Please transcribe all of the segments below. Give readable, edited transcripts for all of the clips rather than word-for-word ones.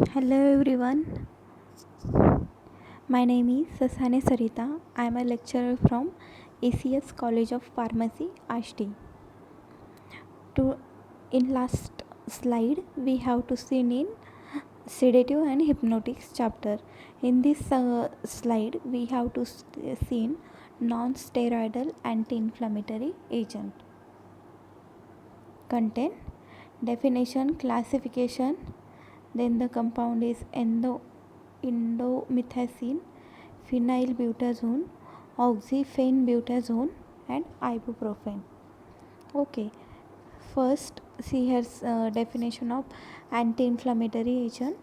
Hello everyone, my name is Sasane Sarita. I am a lecturer from ACS College of Pharmacy, Ashti. To in last slide, we have to see in sedative and hypnotics chapter. In this slide, we have to see non-steroidal anti-inflammatory agent. Content, definition, classification. Then the compound is indomethacin, phenylbutazone, oxyphenbutazone, and ibuprofen. Okay, first see here's definition of anti-inflammatory agent.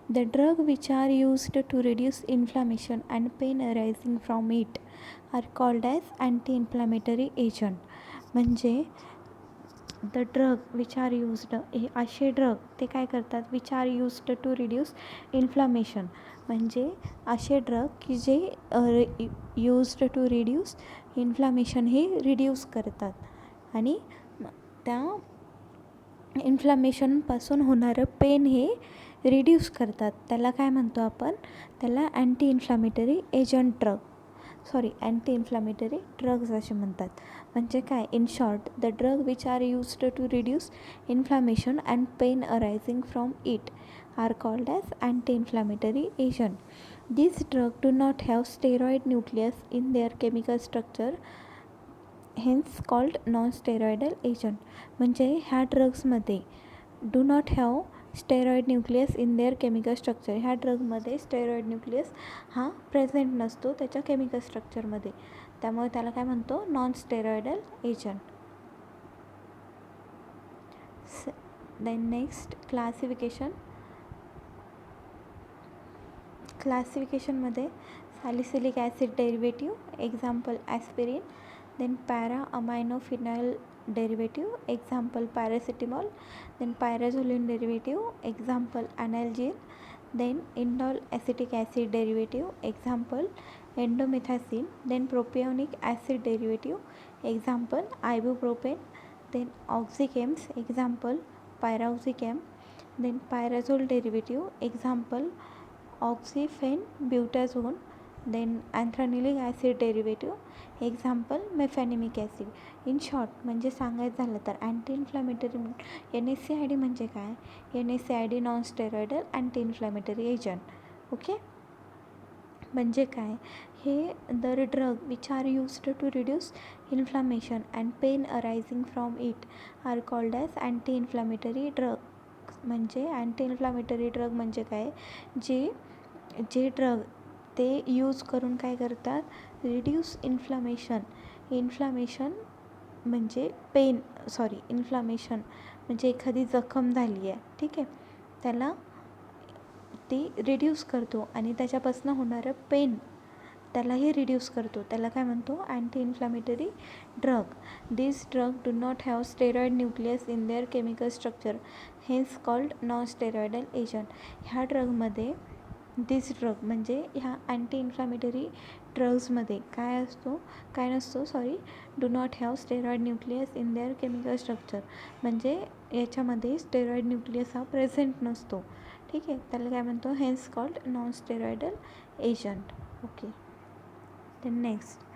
The drug which are used to reduce inflammation and pain arising from it are called as anti-inflammatory agent. म्हणजे the drug which are used असे drug ते काय करतात which are used to reduce inflammation म्हणजे असे drug की जे used to reduce inflammation हे रिड्यूस करतात आणि त्या इन्फ्लामेशनपासून होणारं पेन हे रिड्यूस करतात. त्याला काय म्हणतो आपण, त्याला anti inflammatory agent drug anti inflammatory drugs असे म्हणतात. म्हणजे काय, in short the drug which are used to reduce inflammation and pain arising from it are called as anti inflammatory agent. This drug do not have steroid nucleus in their chemical structure, hence called non steroidal agent. म्हणजे ह्या ड्रग्समध्ये do not have steroid nucleus in their chemical structure, ह्या ड्रगमध्ये steroid nucleus हा present नसतो त्याच्या chemical स्ट्रक्चरमध्ये, त्यामुळे त्याला काय म्हणतो, non steroidal agent. Then next क्लासिफिकेशनमध्ये salicylic acid derivative example aspirin, then para amino phenyl derivative example paracetamol, then pyrazolone derivative example analgin, then indole acetic acid derivative example endomethacin, then propionic acid derivative example ibuprofen, then oxychems example pyroxicam, then pyrazole derivative example oxyphenbutazone, then anthranilic acid derivative example mefenamic acid. In short म्हणजे सांगायचं झालं तर anti inflammatory NSAID म्हणजे काय, NSAID non steroidal anti inflammatory agent. Okay, म्हणजे काय, हे the drug which are used to reduce inflammation and pain arising from it are called as anti inflammatory drug. म्हणजे अँटी इन्फ्लॅमेटरी ड्रग म्हणजे काय, जे drug ते यूज करून काय करतात, रिड्यूस इन्फ्लामेशन म्हणजे इन्फ्लामेशन म्हणजे एखादी जखम झाली आहे, ठीक आहे, त्याला ती रिड्यूस करतो आणि त्याच्यापासून होणारं पेन त्यालाही रिड्यूस करतो, त्याला काय म्हणतो, anti inflammatory drug. This drug do not have steroid nucleus in their chemical structure, hence called non steroidal agent. ह्या ड्रगमध्ये दिस ड्रग म्हणजे ह्या अँटी इन्फ्लॅमेटरी ड्रग्समध्ये काय नसतो do not have steroid nucleus in their chemical structure, म्हणजे याच्यामध्ये steroid nucleus हा present नसतो, ठीक आहे, त्याला काय म्हणतो, hence called non steroidal agent. Okay, then next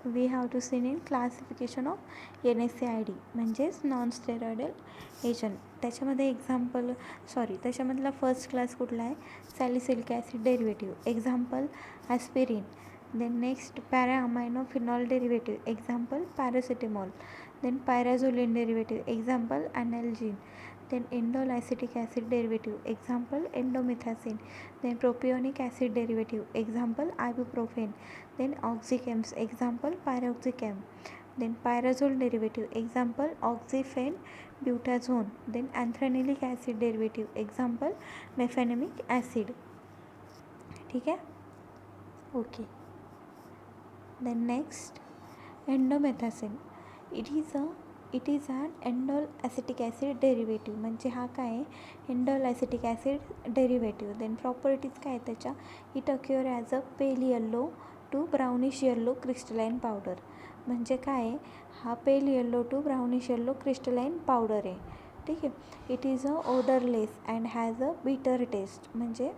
we have to seen in classification of NSAID म्हणजेच नॉन स्टेरॉइडल एजंट. त्याच्यामध्ये त्याच्यामधला फर्स्ट क्लास कुठला आहे, salicylic acid derivative example aspirin, then next para amino phenol derivative example paracetamol, then pyrazoline derivative example analgin, then indole acetic acid derivative example endomethacin, then propionic acid derivative example ibuprofen, then oxychems example pyroxicam, then pyrazole derivative example oxyphenbutazone, then anthranilic acid derivative example mefenamic acid. ठीक है, okay. then next endomethacin, it is an indole acetic acid derivative. म्हणजे हा काय आहे, indole acetic acid derivative. Then properties काय आहे त्याच्या, it occur as a pale yellow to brownish yellow crystalline powder. म्हणजे काय आहे, हा pale yellow to brownish yellow crystalline powder आहे, ठीक आहे. It is a odourless and has a bitter taste. म्हणजे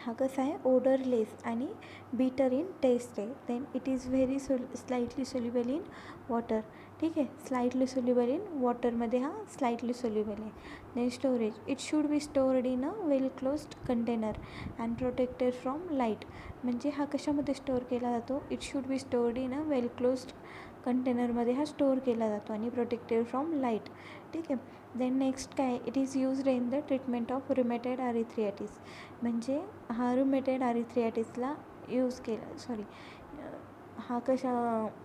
हा कसा आहे, ओडरलेस आणि बिटर इन टेस्ट आहे. Then it is very slightly soluble in water. ठीक आहे, स्लाइटली सोल्युबल इन वॉटरमध्ये हा स्लाइटली सोल्युबल आहे. Then storage, it should be stored in a well closed container and protected from light. म्हणजे हा कशामध्ये store केला जातो, it should be stored in a well closed कंटेनरमध्ये हा स्टोअर केला जातो आणि प्रोटेक्टेड फ्रॉम लाईट. ठीक आहे. देन नेक्स्ट काय, it is used in the treatment of rheumatoid arthritis. म्हणजे हा रुमेटेड आरिथ्रियाटिसला यूज केला, हा कशासाठी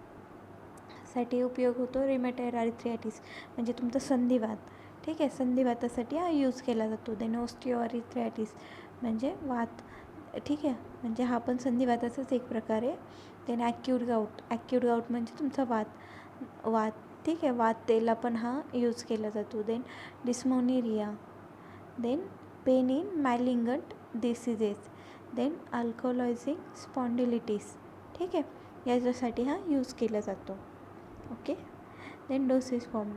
उपयोग होतो, रुमेटेड आरिथ्रियाटिस म्हणजे तुमचा संधिवात. ठीक आहे, संधिवातासाठी हा यूज केला जातो. देन ऑस्टिओआरिथ्रियाटिस म्हणजे वात. ठीक आहे, म्हणजे हा पण संधिवाताचाच एक प्रकार आहे. देन ॲक्यूट गाऊट म्हणजे तुमचा वात. ठीक आहे, वातेला पण हा यूज केला जातो. Then dysmenorrhoea. Then pain in malignant diseases. Then ankylosing spondylitis. ठीक आहे, याच्यासाठी हा यूज केला जातो. ओके. Then dosage form.